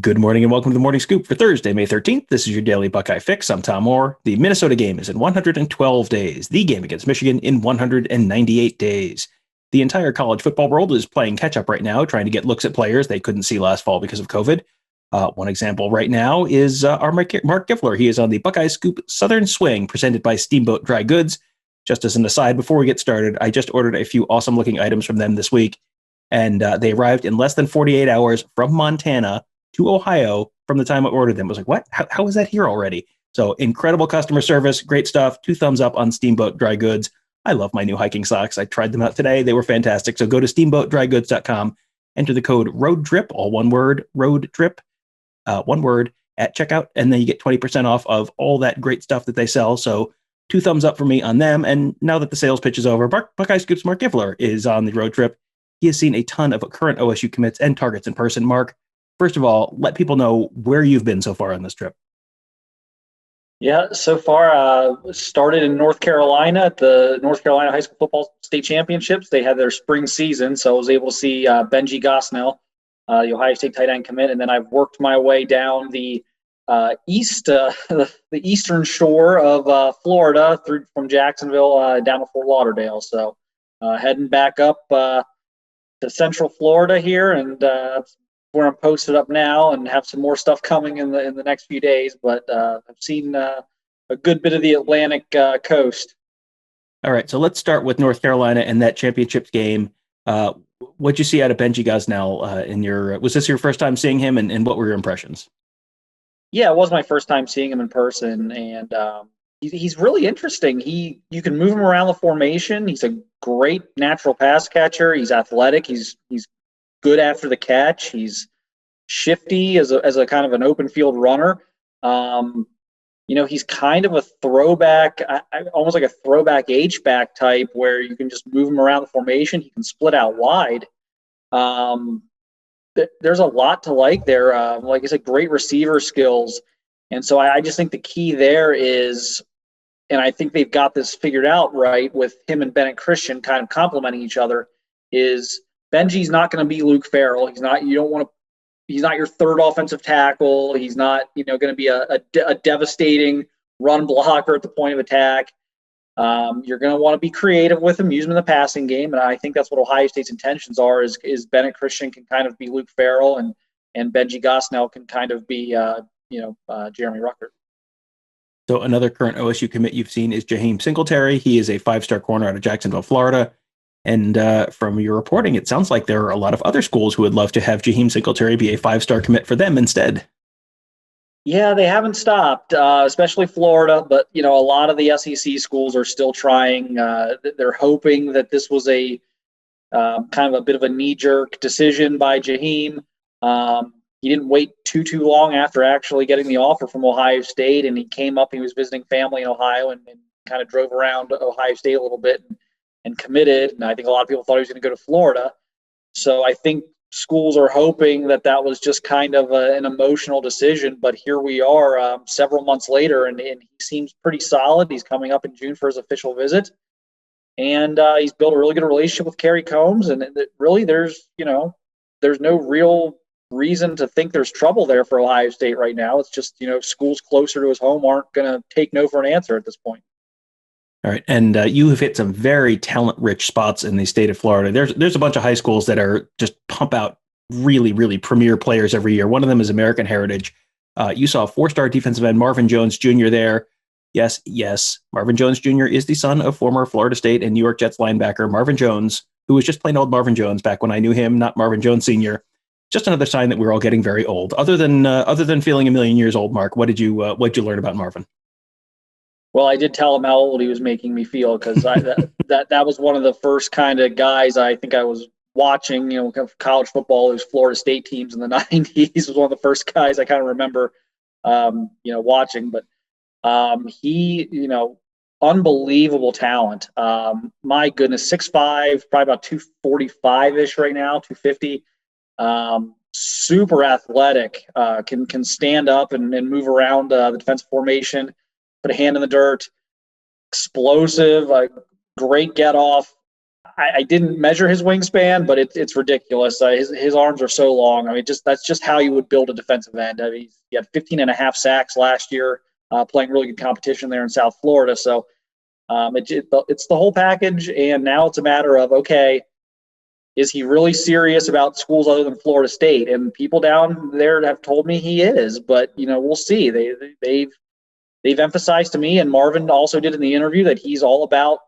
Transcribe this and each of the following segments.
Good morning and welcome to the Morning Scoop for Thursday, May 13th. This is your daily Buckeye fix. I'm Tom Orr. The Minnesota game is in 112 days. The game against Michigan in 198 days. The entire college football world is playing catch up right now, trying to get looks at players they couldn't see last fall because of COVID. One example right now is our Marc Givler. He is on the Buckeye Scoop Southern Swing presented by Steamboat Dry Goods. Just as an aside, before we get started, I just ordered a few awesome looking items from them this week, and they arrived in less than 48 hours from Montana to Ohio from the time I ordered them. I was like, what? How is that here already? So incredible customer service, great stuff. 2 thumbs up on Steamboat Dry Goods. I love my new hiking socks. I tried them out today. They were fantastic. So go to steamboatdrygoods.com, enter the code ROADTRIP, all one word, ROADTRIP, one word at checkout, and then you get 20% off of all that great stuff that they sell. So 2 thumbs up for me on them. And now that the sales pitch is over, Buckeye Scoop's Marc Givler is on the road trip. He has seen a ton of current OSU commits and targets in person. Marc, first of all, let people know where you've been so far on this trip. Yeah, so far, started in North Carolina at the North Carolina High School Football State Championships. They had their spring season, so I was able to see Benji Gosnell, the Ohio State tight end commit, and then I've worked my way down the the eastern shore of Florida through from Jacksonville down to Fort Lauderdale. So heading back up to Central Florida here, and where I'm posted up now, and have some more stuff coming in the next few days. But I've seen a good bit of the Atlantic coast. All right, so let's start with North Carolina and that championship game. What'd you see out of Benji Gosnell in your? Was this your first time seeing him, and what were your impressions? Yeah, it was my first time seeing him in person, and he's really interesting. You can move him around the formation. He's a great natural pass catcher. He's athletic. He's good after the catch. He's shifty as a kind of an open field runner. He's kind of a throwback, almost like a throwback H-back type where you can just move him around the formation. He can split out wide. There's a lot to like there. Like I said, great receiver skills. And so I just think the key there is, and I think they've got this figured out right with him and Bennett Christian kind of complementing each other, is Benji's not going to be Luke Farrell. He's not your third offensive tackle. He's not, going to be a devastating run blocker at the point of attack. You're going to want to be creative with him, use him in the passing game. And I think that's what Ohio State's intentions are, is Bennett Christian can kind of be Luke Farrell, and Benji Gosnell can kind of be, Jeremy Ruckert. So another current OSU commit you've seen is Jaheim Singletary. He is a 5-star corner out of Jacksonville, Florida. And from your reporting, it sounds like there are a lot of other schools who would love to have Jaheim Singletary be a 5-star commit for them instead. Yeah, they haven't stopped, especially Florida. But, a lot of the SEC schools are still trying. They're hoping that this was a kind of a bit of a knee-jerk decision by Jaheim. He didn't wait too long after actually getting the offer from Ohio State, and he came up. He was visiting family in Ohio and kind of drove around Ohio State a little bit and committed. And I think a lot of people thought he was going to go to Florida. So I think schools are hoping that was just kind of an emotional decision. But here we are several months later, and he seems pretty solid. He's coming up in June for his official visit. And he's built a really good relationship with Kerry Combs. And really there's no real reason to think there's trouble there for Ohio State right now. It's just, schools closer to his home aren't going to take no for an answer at this point. All right, and you have hit some very talent-rich spots in the state of Florida. There's a bunch of high schools that are just pump out really, really premier players every year. One of them is American Heritage. You saw 4-star defensive end Marvin Jones Jr. there. Yes, Marvin Jones Jr. is the son of former Florida State and New York Jets linebacker Marvin Jones, who was just plain old Marvin Jones back when I knew him, not Marvin Jones Sr. Just another sign that we're all getting very old. Other than feeling a million years old, Marc, what did you learn about Marvin? Well, I did tell him how old he was making me feel, because that was one of the first kind of guys I think I was watching, college football. It was Florida State teams in the 90s. Was one of the first guys I kind of remember, watching. But he, unbelievable talent. My goodness, 6'5", probably about 245-ish right now, 250. Super athletic, can stand up and move around the defensive formation, put a hand in the dirt, explosive, great get off. I didn't measure his wingspan, but it's ridiculous. His arms are so long. I mean, that's just how you would build a defensive end. I mean, he had 15 and a half sacks last year, playing really good competition there in South Florida. So it's the whole package, and now it's a matter of, okay, is he really serious about schools other than Florida State? And people down there have told me he is, but we'll see. They've emphasized to me, and Marvin also did in the interview, that he's all about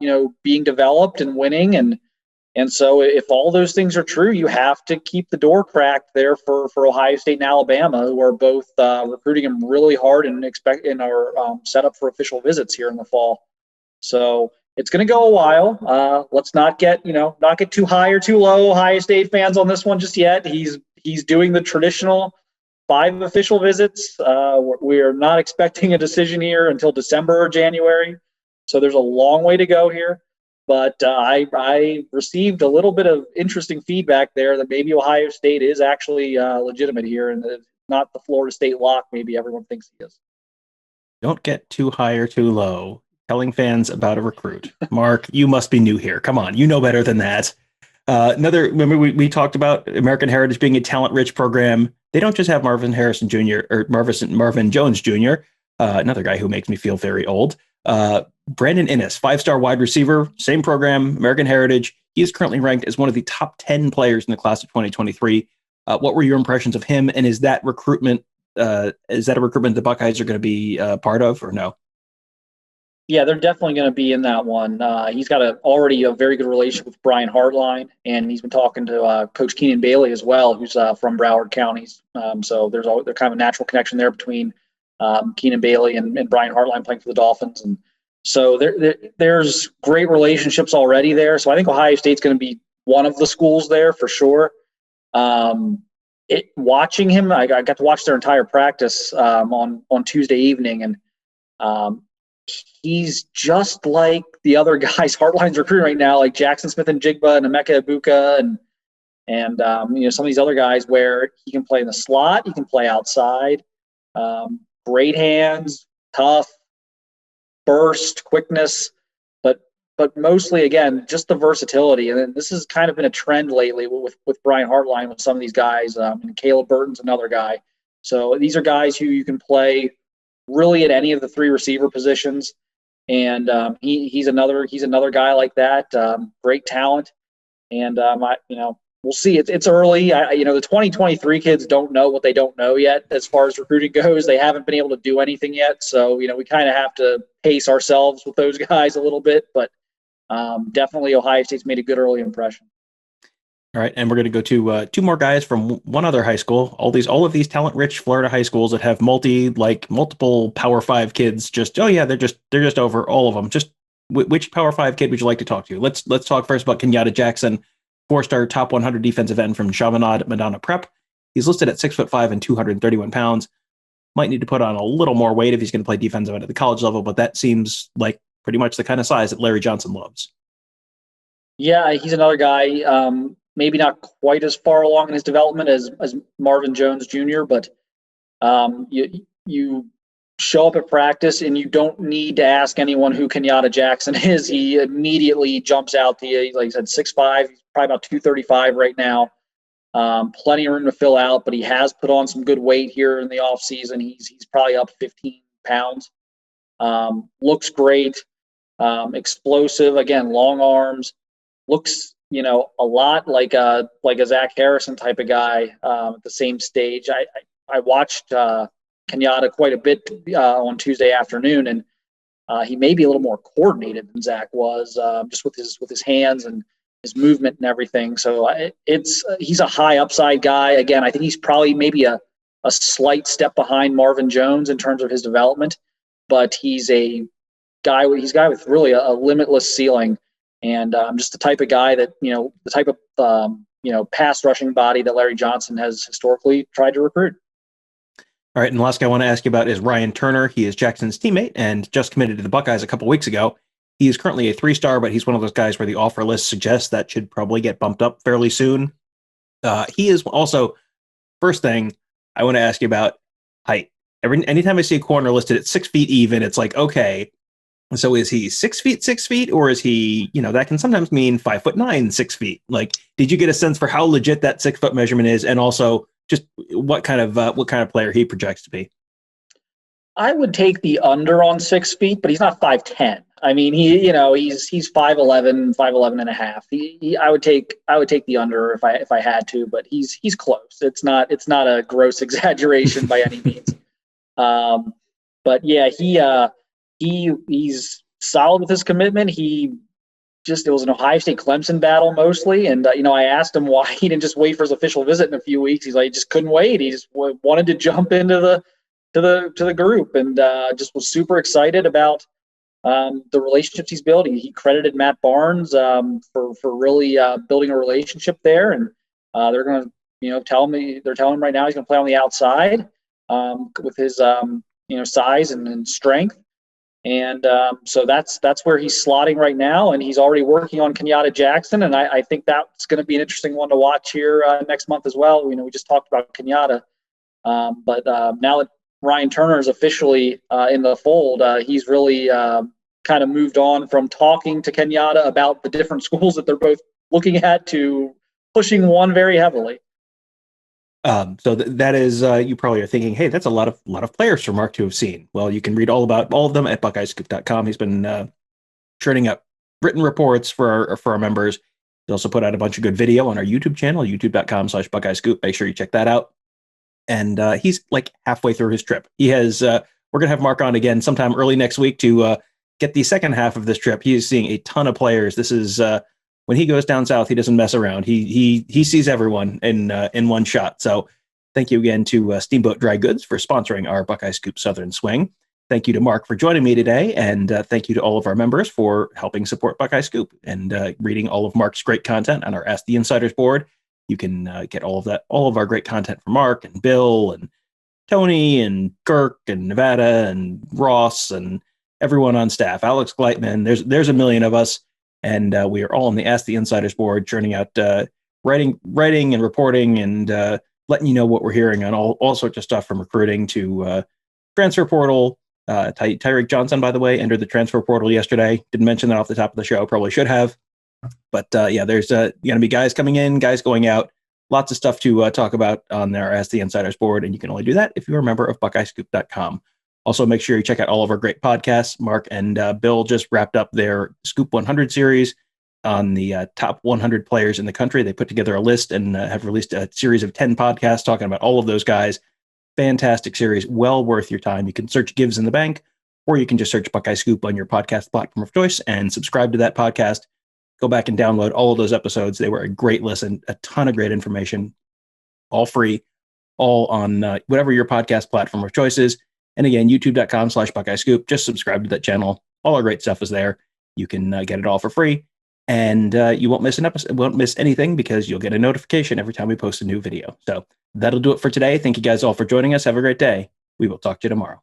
being developed and winning, and so if all those things are true, you have to keep the door cracked there for Ohio State and Alabama, who are both recruiting him really hard and are set up for official visits here in the fall. So it's going to go a while. Let's not get too high or too low, Ohio State fans, on this one just yet. He's doing the traditional 5 official visits. We are not expecting a decision here until December or January. So there's a long way to go here. But I received a little bit of interesting feedback there that maybe Ohio State is actually legitimate here, and it's not the Florida State lock maybe everyone thinks he is. Don't get too high or too low. Telling fans about a recruit. Marc, you must be new here. Come on, you know better than that. Remember we talked about American Heritage being a talent-rich program. They don't just have Marvin Jones Jr., another guy who makes me feel very old. Brandon Inniss, 5-star wide receiver, same program, American Heritage. He is currently ranked as one of the top 10 players in the class of 2023. What were your impressions of him, and is that a recruitment the Buckeyes are going to be part of, or no? Yeah, they're definitely going to be in that one. He's got already a very good relationship with Brian Hartline, and he's been talking to Coach Keenan Bailey as well, who's from Broward Counties. So there's kind of a natural connection there between Keenan Bailey and Brian Hartline playing for the Dolphins. And so there's great relationships already there. So I think Ohio State's going to be one of the schools there for sure. Watching him, I got to watch their entire practice on Tuesday evening, and he's just like the other guys Hartline's recruiting right now, like Jackson Smith and Jigba and Emeka Ibuka and some of these other guys, where he can play in the slot, he can play outside, great hands, tough, burst, quickness, but mostly, again, just the versatility. And then this has kind of been a trend lately with Brian Hartline with some of these guys, and Caleb Burton's another guy. So these are guys who you can play really at any of the 3 receiver positions, and he's another guy like that. Great talent, and we'll see. It's early. The 2023 kids don't know what they don't know yet as far as recruiting goes. They haven't been able to do anything yet, so we kind of have to pace ourselves with those guys a little bit. But definitely, Ohio State's made a good early impression. All right, and we're going to go to 2 more guys from one other high school. All of these talent-rich Florida high schools that have multiple Power 5 kids. They're just over all of them. Just which Power 5 kid would you like to talk to? Let's talk first about Kenyatta Jackson, 4-star top 100 defensive end from Chaminade Madonna Prep. He's listed at 6'5" and 231 pounds. Might need to put on a little more weight if he's going to play defensive end at the college level, but that seems like pretty much the kind of size that Larry Johnson loves. Yeah, he's another guy. Maybe not quite as far along in his development as Marvin Jones Jr., but you show up at practice and you don't need to ask anyone who Kenyatta Jackson is. He immediately jumps out to you. Like I said, 6'5", he's probably about 235 right now. Plenty of room to fill out, but he has put on some good weight here in the offseason. He's probably up 15 pounds. Looks great. Explosive, again, long arms. Looks a lot like a Zach Harrison type of guy at the same stage. I watched Kenyatta quite a bit on Tuesday afternoon, and he may be a little more coordinated than Zach was, just with his hands and his movement and everything. So he's a high upside guy. Again, I think he's probably maybe a slight step behind Marvin Jones in terms of his development, but he's a guy with really a limitless ceiling. And just the type of guy that, the type of, pass rushing body that Larry Johnson has historically tried to recruit. All right. And the last guy I want to ask you about is Ryan Turner. He is Jackson's teammate and just committed to the Buckeyes a couple weeks ago. He is currently a 3-star, but he's one of those guys where the offer list suggests that should probably get bumped up fairly soon. He is also, first thing I want to ask you about height. Anytime I see a corner listed at 6 feet even, it's like, okay, So is he 6 feet, 6 feet, or is he, that can sometimes mean 5'9", 6 feet? Like, did you get a sense for how legit that 6 foot measurement is, and also just what kind of player he projects to be? I would take the under on 6 feet, but he's not 5'10". I mean, he's 5'11", 5'11 and a half. I would take the under if I had to, but he's close. It's not a gross exaggeration by any means. But yeah, he's solid with his commitment. It was an Ohio State Clemson battle mostly, and I asked him why he didn't just wait for his official visit in a few weeks. He's like, he just couldn't wait. He just wanted to jump into the group, and just was super excited about the relationships he's building. He credited Matt Barnes for really building a relationship there, and they're going to they're telling him right now he's going to play on the outside with his size and strength. And so that's where he's slotting right now, and he's already working on Kenyatta Jackson, and I think that's going to be an interesting one to watch here next month as well. We just talked about Kenyatta, but now that Ryan Turner is officially in the fold, he's really kind of moved on from talking to Kenyatta about the different schools that they're both looking at to pushing one very heavily. So that is, you probably are thinking, hey, that's a lot of players for Marc to have seen. Well, you can read all about all of them at BuckeyeScoop.com. He's been churning up written reports for our members. He also put out a bunch of good video on our YouTube channel, youtube.com/BuckeyeScoop. Make sure you check that out. And he's like halfway through his trip. He has. We're gonna have Marc on again sometime early next week to get the second half of this trip. He is seeing a ton of players. This is. When he goes down south, he doesn't mess around. He sees everyone in one shot. So thank you again to Steamboat Dry Goods for sponsoring our Buckeye Scoop Southern Swing. Thank you to Marc for joining me today, and thank you to all of our members for helping support Buckeye Scoop and reading all of Marc's great content on our Ask the Insiders board. You can get all of our great content from Marc and Bill and Tony and Kirk and Nevada and Ross and everyone on staff. Alex Gleitman. There's a million of us. And we are all on the Ask the Insiders board, churning out writing and reporting and letting you know what we're hearing on all sorts of stuff, from recruiting to transfer portal. Tyreek Johnson, by the way, entered the transfer portal yesterday. Didn't mention that off the top of the show. Probably should have. But yeah, there's going to be guys coming in, guys going out. Lots of stuff to talk about on our Ask the Insiders board. And you can only do that if you're a member of BuckeyeScoop.com. Also, make sure you check out all of our great podcasts. Marc and Bill just wrapped up their Scoop 100 series on the top 100 players in the country. They put together a list and have released a series of 10 podcasts talking about all of those guys. Fantastic series, well worth your time. You can search Gives in the Bank, or you can just search Buckeye Scoop on your podcast platform of choice and subscribe to that podcast. Go back and download all of those episodes. They were a great listen, a ton of great information, all free, all on whatever your podcast platform of choice is. And again, youtube.com/Buckeye Scoop. Just subscribe to that channel. All our great stuff is there. You can get it all for free. And you won't miss an episode, won't miss anything, because you'll get a notification every time we post a new video. So that'll do it for today. Thank you guys all for joining us. Have a great day. We will talk to you tomorrow.